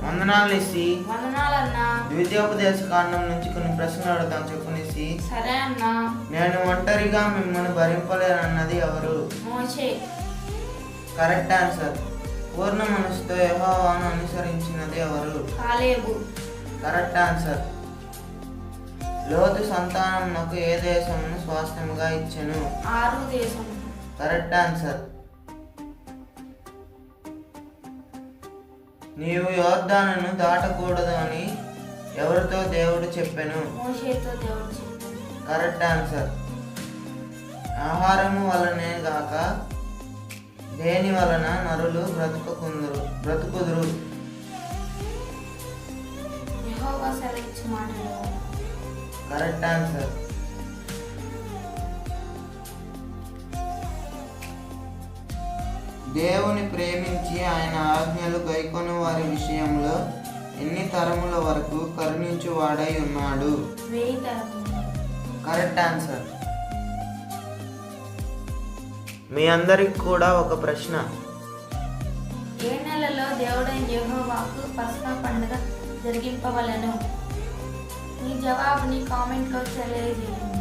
వందనాలు నిస్సి. వందనాలన్నా. ద్వితీయోపదేశ కాండం నుంచి కొన్ని ప్రశ్నలు అడుగుతాను, చెప్పు నిస్సి. సరే అన్నా. నేను ఒంటరిగా మిమ్మల్ని భరింపలేనన్నది ఎవరు? మోషే. Correct answer. పూర్ణ మనసుతో యెహోవాను అనుసరించినది ఎవరు? కాలేబు. Correct answer. లోతు సంతానమునకు ఏ దేశమును స్వాస్థ్యముగా ఇచ్చెను? ఆరు దేశం. Correct answer. నీవు యోర్దానును దాటకూడదు అని ఎవరితో దేవుడు చెప్పెను? మోషేతో దేవుడు చెప్పాడు. Correct answer. ఆహారము వలనే గాక దేని వలన నరులు బ్రతుకుదురు? యెహోవా సెలవిచ్చు మాటలు. Correct answer. దేవుని ప్రేమించి ఆయన ఆజ్ఞలు గైకొను వారి విషయంలో ఎన్ని తరముల వరకు కరుణించు వాడై ఉన్నాడు? 1000 తరములు. Correct answer. మీ అందరికి కూడా ఒక ప్రశ్న. ఏ నెలలో దేవుడైన యెహోవాకు పస్కా పండుగ జరిగింపవలెను? మీ జవాబుని కామెంట్లో తెలియజేయండి.